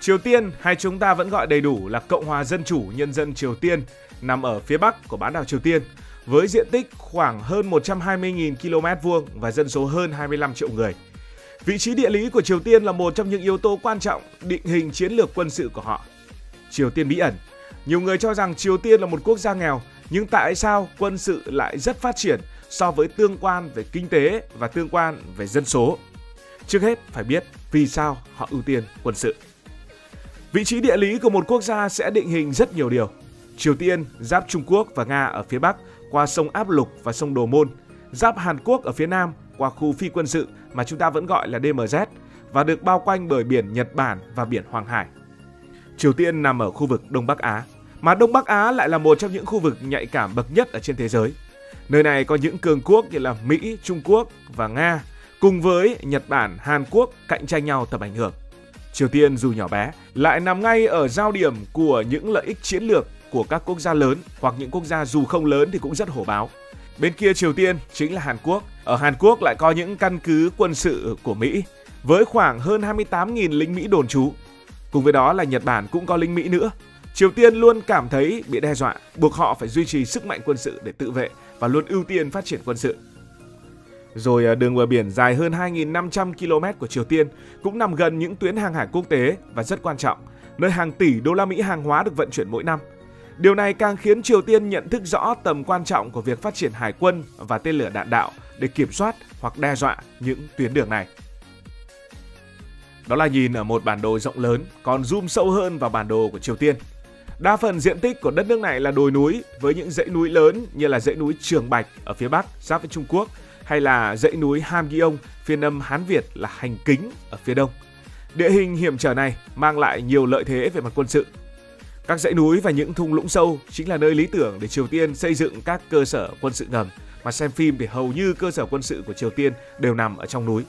Triều Tiên, hay chúng ta vẫn gọi đầy đủ là Cộng hòa Dân chủ Nhân dân Triều Tiên, nằm ở phía bắc của bán đảo Triều Tiên, với diện tích khoảng hơn 120.000 km vuông và dân số hơn 25 triệu người. Vị trí địa lý của Triều Tiên là một trong những yếu tố quan trọng định hình chiến lược quân sự của họ. Triều Tiên bí ẩn. Nhiều người cho rằng Triều Tiên là một quốc gia nghèo, nhưng tại sao quân sự lại rất phát triển so với tương quan về kinh tế và tương quan về dân số? Trước hết phải biết vì sao họ ưu tiên quân sự. Vị trí địa lý của một quốc gia sẽ định hình rất nhiều điều. Triều Tiên giáp Trung Quốc và Nga ở phía bắc qua sông Áp Lục và sông Đồ Môn, giáp Hàn Quốc ở phía nam qua khu phi quân sự mà chúng ta vẫn gọi là DMZ và được bao quanh bởi biển Nhật Bản và biển Hoàng Hải. Triều Tiên nằm ở khu vực Đông Bắc Á, mà Đông Bắc Á lại là một trong những khu vực nhạy cảm bậc nhất ở trên thế giới. Nơi này có những cường quốc như là Mỹ, Trung Quốc và Nga, cùng với Nhật Bản, Hàn Quốc cạnh tranh nhau tầm ảnh hưởng. Triều Tiên dù nhỏ bé lại nằm ngay ở giao điểm của những lợi ích chiến lược của các quốc gia lớn, hoặc những quốc gia dù không lớn thì cũng rất hổ báo. Bên kia Triều Tiên chính là Hàn Quốc. Ở Hàn Quốc lại có những căn cứ quân sự của Mỹ với khoảng hơn 28.000 lính Mỹ đồn trú. Cùng với đó là Nhật Bản cũng có lính Mỹ nữa. Triều Tiên luôn cảm thấy bị đe dọa, buộc họ phải duy trì sức mạnh quân sự để tự vệ và luôn ưu tiên phát triển quân sự. Rồi đường bờ biển dài hơn 2.500 km của Triều Tiên cũng nằm gần những tuyến hàng hải quốc tế và rất quan trọng, nơi hàng tỷ đô la Mỹ hàng hóa được vận chuyển mỗi năm. Điều này càng khiến Triều Tiên nhận thức rõ tầm quan trọng của việc phát triển hải quân và tên lửa đạn đạo để kiểm soát hoặc đe dọa những tuyến đường này. Đó là nhìn ở một bản đồ rộng lớn, còn zoom sâu hơn vào bản đồ của Triều Tiên. Đa phần diện tích của đất nước này là đồi núi với những dãy núi lớn như là dãy núi Trường Bạch ở phía bắc giáp với Trung Quốc, hay là dãy núi Hamgyong phiên âm Hán Việt là Hành Kính ở phía đông. Địa hình hiểm trở này mang lại nhiều lợi thế về mặt quân sự. Các dãy núi và những thung lũng sâu chính là nơi lý tưởng để Triều Tiên xây dựng các cơ sở quân sự ngầm, mà xem phim thì hầu như cơ sở quân sự của Triều Tiên đều nằm ở trong núi.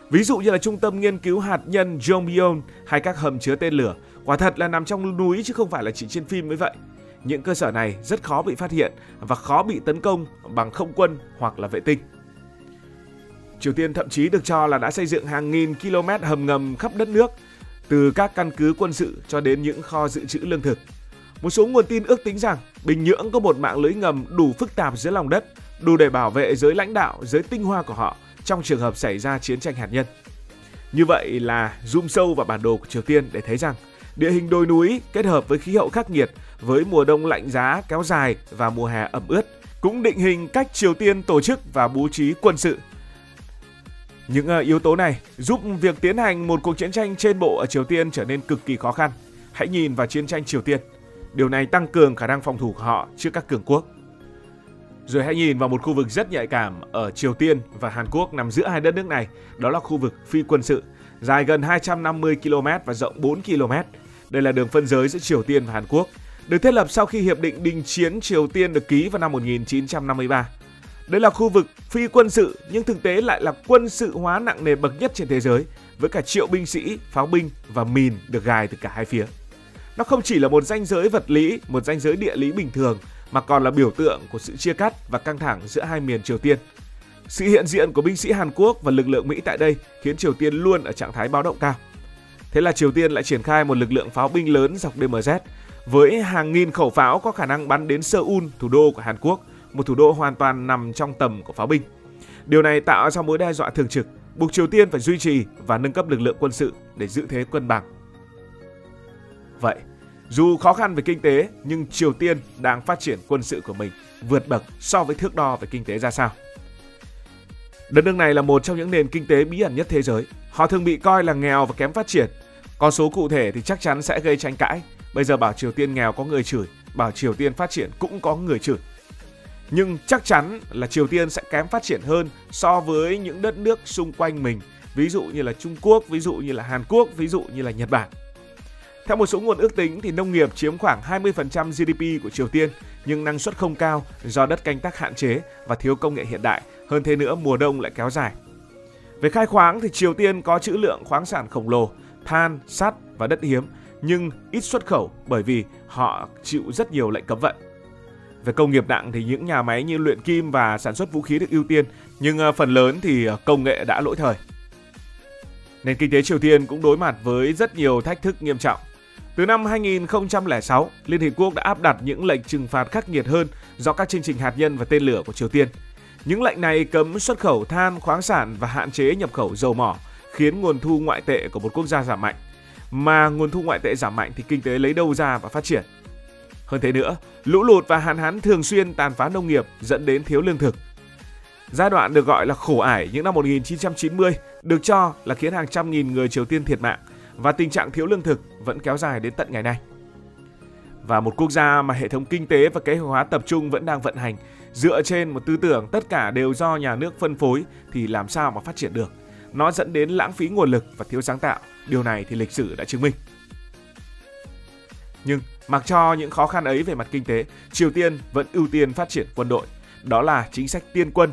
Ví dụ như là trung tâm nghiên cứu hạt nhân Yongbyon hay các hầm chứa tên lửa, quả thật là nằm trong núi chứ không phải là chỉ trên phim mới vậy. Những cơ sở này rất khó bị phát hiện và khó bị tấn công bằng không quân hoặc là vệ tinh. Triều Tiên thậm chí được cho là đã xây dựng hàng nghìn km hầm ngầm khắp đất nước, từ các căn cứ quân sự cho đến những kho dự trữ lương thực. Một số nguồn tin ước tính rằng Bình Nhưỡng có một mạng lưới ngầm đủ phức tạp dưới lòng đất, đủ để bảo vệ giới lãnh đạo, giới tinh hoa của họ trong trường hợp xảy ra chiến tranh hạt nhân. Như vậy là zoom sâu vào bản đồ của Triều Tiên để thấy rằng địa hình đồi núi kết hợp với khí hậu khắc nghiệt, với mùa đông lạnh giá kéo dài và mùa hè ẩm ướt cũng định hình cách Triều Tiên tổ chức và bố trí quân sự. Những yếu tố này giúp việc tiến hành một cuộc chiến tranh trên bộ ở Triều Tiên trở nên cực kỳ khó khăn. Hãy nhìn vào chiến tranh Triều Tiên. Điều này tăng cường khả năng phòng thủ của họ trước các cường quốc. Rồi hãy nhìn vào một khu vực rất nhạy cảm ở Triều Tiên và Hàn Quốc nằm giữa hai đất nước này. Đó là khu vực phi quân sự, dài gần 250 km và rộng 4 km. Đây là đường phân giới giữa Triều Tiên và Hàn Quốc, được thiết lập sau khi Hiệp định Đình chiến Triều Tiên được ký vào năm 1953. Đây là khu vực phi quân sự nhưng thực tế lại là quân sự hóa nặng nề bậc nhất trên thế giới, với cả triệu binh sĩ, pháo binh và mìn được gài từ cả hai phía. Nó không chỉ là một ranh giới vật lý, một ranh giới địa lý bình thường, mà còn là biểu tượng của sự chia cắt và căng thẳng giữa hai miền Triều Tiên. Sự hiện diện của binh sĩ Hàn Quốc và lực lượng Mỹ tại đây khiến Triều Tiên luôn ở trạng thái báo động cao. Thế là Triều Tiên lại triển khai một lực lượng pháo binh lớn dọc DMZ, với hàng nghìn khẩu pháo có khả năng bắn đến Seoul, thủ đô của Hàn Quốc, một thủ đô hoàn toàn nằm trong tầm của pháo binh. Điều này tạo ra mối đe dọa thường trực, buộc Triều Tiên phải duy trì và nâng cấp lực lượng quân sự để giữ thế cân bằng. Vậy, dù khó khăn về kinh tế, nhưng Triều Tiên đang phát triển quân sự của mình vượt bậc so với thước đo về kinh tế ra sao? Đất nước này là một trong những nền kinh tế bí ẩn nhất thế giới. Họ thường bị coi là nghèo và kém phát triển. Con số cụ thể thì chắc chắn sẽ gây tranh cãi. Bây giờ bảo Triều Tiên nghèo có người chửi, bảo Triều Tiên phát triển cũng có người chửi. Nhưng chắc chắn là Triều Tiên sẽ kém phát triển hơn so với những đất nước xung quanh mình, ví dụ như là Trung Quốc, ví dụ như là Hàn Quốc, ví dụ như là Nhật Bản. Theo một số nguồn ước tính thì nông nghiệp chiếm khoảng 20% GDP của Triều Tiên, nhưng năng suất không cao do đất canh tác hạn chế và thiếu công nghệ hiện đại, hơn thế nữa mùa đông lại kéo dài. Về khai khoáng thì Triều Tiên có trữ lượng khoáng sản khổng lồ, than, sắt và đất hiếm, nhưng ít xuất khẩu bởi vì họ chịu rất nhiều lệnh cấm vận. Về công nghiệp nặng thì những nhà máy như luyện kim và sản xuất vũ khí được ưu tiên, nhưng phần lớn thì công nghệ đã lỗi thời. Nền kinh tế Triều Tiên cũng đối mặt với rất nhiều thách thức nghiêm trọng. Từ năm 2006, Liên Hiệp Quốc đã áp đặt những lệnh trừng phạt khắc nghiệt hơn do các chương trình hạt nhân và tên lửa của Triều Tiên. Những lệnh này cấm xuất khẩu than, khoáng sản và hạn chế nhập khẩu dầu mỏ, khiến nguồn thu ngoại tệ của một quốc gia giảm mạnh. Mà nguồn thu ngoại tệ giảm mạnh thì kinh tế lấy đâu ra và phát triển. Hơn thế nữa, lũ lụt và hạn hán thường xuyên tàn phá nông nghiệp dẫn đến thiếu lương thực. Giai đoạn được gọi là khổ ải những năm 1990 được cho là khiến hàng trăm nghìn người Triều Tiên thiệt mạng và tình trạng thiếu lương thực vẫn kéo dài đến tận ngày nay. Và một quốc gia mà hệ thống kinh tế và kế hoạch hóa tập trung vẫn đang vận hành dựa trên một tư tưởng tất cả đều do nhà nước phân phối thì làm sao mà phát triển được. Nó dẫn đến lãng phí nguồn lực và thiếu sáng tạo. Điều này thì lịch sử đã chứng minh. Nhưng mặc cho những khó khăn ấy về mặt kinh tế, Triều Tiên vẫn ưu tiên phát triển quân đội. Đó là chính sách tiên quân,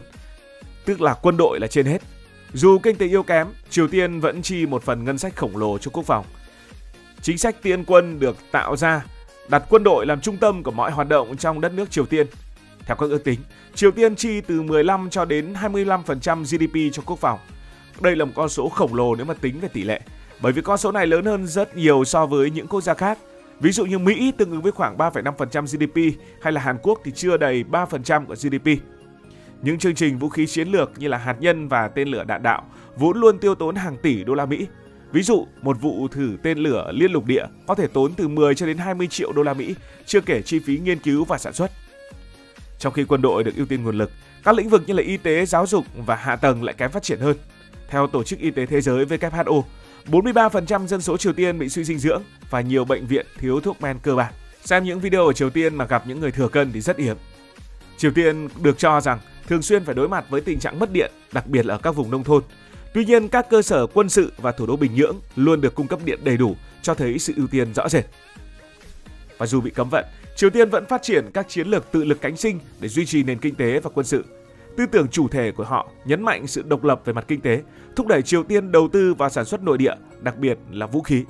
tức là quân đội là trên hết. Dù kinh tế yếu kém, Triều Tiên vẫn chi một phần ngân sách khổng lồ cho quốc phòng. Chính sách tiên quân được tạo ra, đặt quân đội làm trung tâm của mọi hoạt động trong đất nước Triều Tiên. Theo các ước tính, Triều Tiên chi từ 15 cho đến 25% GDP cho quốc phòng. Đây là một con số khổng lồ nếu mà tính về tỷ lệ, bởi vì con số này lớn hơn rất nhiều so với những quốc gia khác. Ví dụ như Mỹ tương ứng với khoảng 3,5% GDP hay là Hàn Quốc thì chưa đầy 3% của GDP. Những chương trình vũ khí chiến lược như là hạt nhân và tên lửa đạn đạo vốn luôn tiêu tốn hàng tỷ đô la Mỹ. Ví dụ, một vụ thử tên lửa liên lục địa có thể tốn từ 10 cho đến 20 triệu đô la Mỹ, chưa kể chi phí nghiên cứu và sản xuất. Trong khi quân đội được ưu tiên nguồn lực, các lĩnh vực như là y tế, giáo dục và hạ tầng lại kém phát triển hơn. Theo Tổ chức Y tế Thế giới WHO, 43% dân số Triều Tiên bị suy dinh dưỡng và nhiều bệnh viện thiếu thuốc men cơ bản. Xem những video ở Triều Tiên mà gặp những người thừa cân thì rất hiếm. Triều Tiên được cho rằng thường xuyên phải đối mặt với tình trạng mất điện, đặc biệt là ở các vùng nông thôn. Tuy nhiên, các cơ sở quân sự và thủ đô Bình Nhưỡng luôn được cung cấp điện đầy đủ, cho thấy sự ưu tiên rõ rệt. Và dù bị cấm vận, Triều Tiên vẫn phát triển các chiến lược tự lực cánh sinh để duy trì nền kinh tế và quân sự. Tư tưởng chủ thể của họ nhấn mạnh sự độc lập về mặt kinh tế, thúc đẩy Triều Tiên đầu tư vào sản xuất nội địa, đặc biệt là vũ khí.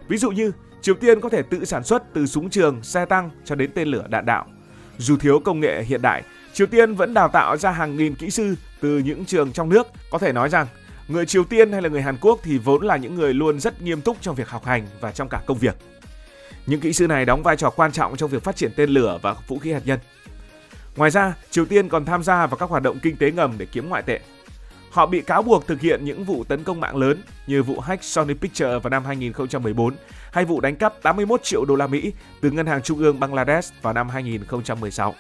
Ví dụ như, Triều Tiên có thể tự sản xuất từ súng trường, xe tăng cho đến tên lửa đạn đạo. Dù thiếu công nghệ hiện đại, Triều Tiên vẫn đào tạo ra hàng nghìn kỹ sư từ những trường trong nước. Có thể nói rằng, người Triều Tiên hay là người Hàn Quốc thì vốn là những người luôn rất nghiêm túc trong việc học hành và trong cả công việc. Những kỹ sư này đóng vai trò quan trọng trong việc phát triển tên lửa và vũ khí hạt nhân. Ngoài ra, Triều Tiên còn tham gia vào các hoạt động kinh tế ngầm để kiếm ngoại tệ. Họ bị cáo buộc thực hiện những vụ tấn công mạng lớn như vụ hack Sony Pictures vào năm 2014 hay vụ đánh cắp 81 triệu đô la Mỹ từ Ngân hàng Trung ương Bangladesh vào năm 2016.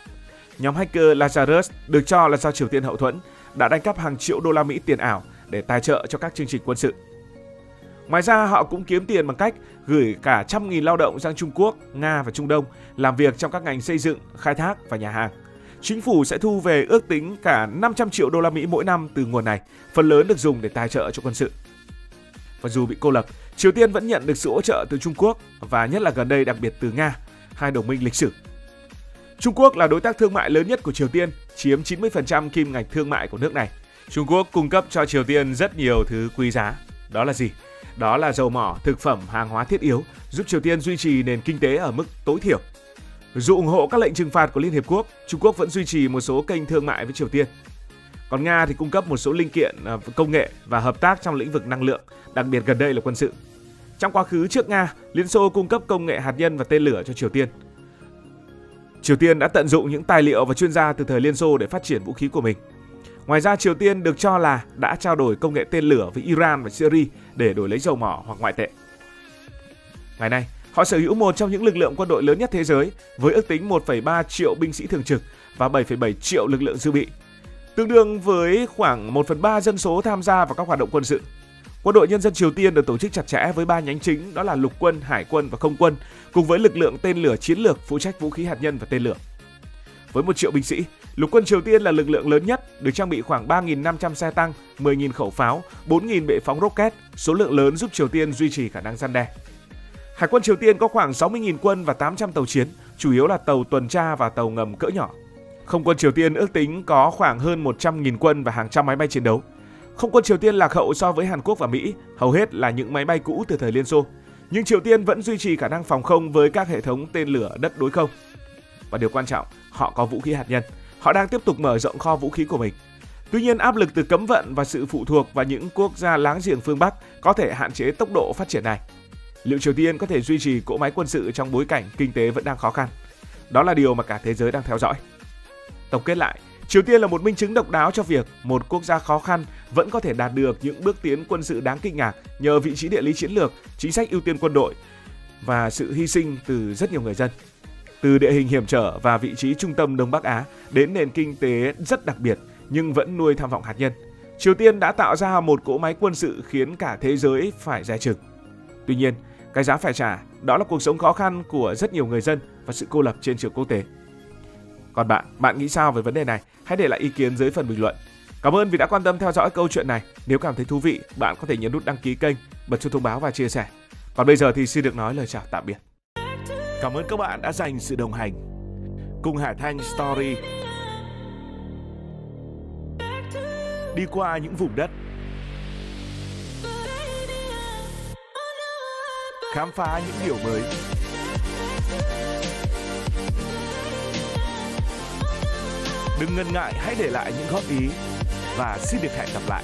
Nhóm hacker Lazarus được cho là do Triều Tiên hậu thuẫn đã đánh cắp hàng triệu đô la Mỹ tiền ảo để tài trợ cho các chương trình quân sự. Ngoài ra, họ cũng kiếm tiền bằng cách gửi cả trăm nghìn lao động sang Trung Quốc, Nga và Trung Đông làm việc trong các ngành xây dựng, khai thác và nhà hàng. Chính phủ sẽ thu về ước tính cả 500 triệu đô la Mỹ mỗi năm từ nguồn này, phần lớn được dùng để tài trợ cho quân sự. Và dù bị cô lập, Triều Tiên vẫn nhận được sự hỗ trợ từ Trung Quốc và nhất là gần đây đặc biệt từ Nga, hai đồng minh lịch sử. Trung Quốc là đối tác thương mại lớn nhất của Triều Tiên, chiếm 90% kim ngạch thương mại của nước này. Trung Quốc cung cấp cho Triều Tiên rất nhiều thứ quý giá. Đó là gì? Đó là dầu mỏ, thực phẩm, hàng hóa thiết yếu, giúp Triều Tiên duy trì nền kinh tế ở mức tối thiểu. Dù ủng hộ các lệnh trừng phạt của Liên Hiệp Quốc, Trung Quốc vẫn duy trì một số kênh thương mại với Triều Tiên. Còn Nga thì cung cấp một số linh kiện, công nghệ và hợp tác trong lĩnh vực năng lượng, đặc biệt gần đây là quân sự. Trong quá khứ trước Nga, Liên Xô cung cấp công nghệ hạt nhân và tên lửa cho Triều Tiên. Triều Tiên đã tận dụng những tài liệu và chuyên gia từ thời Liên Xô để phát triển vũ khí của mình. Ngoài ra, Triều Tiên được cho là đã trao đổi công nghệ tên lửa với Iran và Syria để đổi lấy dầu mỏ hoặc ngoại tệ. Ngày nay, họ sở hữu một trong những lực lượng quân đội lớn nhất thế giới với ước tính 1,3 triệu binh sĩ thường trực và 7,7 triệu lực lượng dự bị, tương đương với khoảng 1/3 dân số tham gia vào các hoạt động quân sự. Quân đội Nhân dân Triều Tiên được tổ chức chặt chẽ với 3 nhánh chính, đó là lục quân, hải quân và không quân, cùng với lực lượng tên lửa chiến lược phụ trách vũ khí hạt nhân và tên lửa. Với 1 triệu binh sĩ, lục quân Triều Tiên là lực lượng lớn nhất, được trang bị khoảng 3.500 xe tăng, 10.000 khẩu pháo, 4.000 bệ phóng rocket, số lượng lớn giúp Triều Tiên duy trì khả năng răn đe. Hải quân Triều Tiên có khoảng 60.000 quân và 800 tàu chiến, chủ yếu là tàu tuần tra và tàu ngầm cỡ nhỏ. Không quân Triều Tiên ước tính có khoảng hơn 100.000 quân và hàng trăm máy bay chiến đấu. Không quân Triều Tiên lạc hậu so với Hàn Quốc và Mỹ, hầu hết là những máy bay cũ từ thời Liên Xô. Nhưng Triều Tiên vẫn duy trì khả năng phòng không với các hệ thống tên lửa đất đối không. Và điều quan trọng, họ có vũ khí hạt nhân. Họ đang tiếp tục mở rộng kho vũ khí của mình. Tuy nhiên, áp lực từ cấm vận và sự phụ thuộc vào những quốc gia láng giềng phương Bắc có thể hạn chế tốc độ phát triển này. Liệu Triều Tiên có thể duy trì cỗ máy quân sự trong bối cảnh kinh tế vẫn đang khó khăn? Đó là điều mà cả thế giới đang theo dõi. Tổng kết lại, Triều Tiên là một minh chứng độc đáo cho việc một quốc gia khó khăn vẫn có thể đạt được những bước tiến quân sự đáng kinh ngạc nhờ vị trí địa lý chiến lược, chính sách ưu tiên quân đội và sự hy sinh từ rất nhiều người dân. Từ địa hình hiểm trở và vị trí trung tâm Đông Bắc Á đến nền kinh tế rất đặc biệt nhưng vẫn nuôi tham vọng hạt nhân, Triều Tiên đã tạo ra một cỗ máy quân sự khiến cả thế giới phải dè chừng. Tuy nhiên, cái giá phải trả đó là cuộc sống khó khăn của rất nhiều người dân và sự cô lập trên trường quốc tế. Còn bạn nghĩ sao về vấn đề này? Hãy để lại ý kiến dưới phần bình luận. Cảm ơn vì đã quan tâm theo dõi câu chuyện này. Nếu cảm thấy thú vị, bạn có thể nhấn nút đăng ký kênh, bật chuông thông báo và chia sẻ. Còn bây giờ thì xin được nói lời chào tạm biệt. Cảm ơn các bạn đã dành sự đồng hành cùng Hải Thanh Story đi qua những vùng đất, khám phá những điều mới. Đừng ngần ngại, hãy để lại những góp ý và xin được hẹn gặp lại.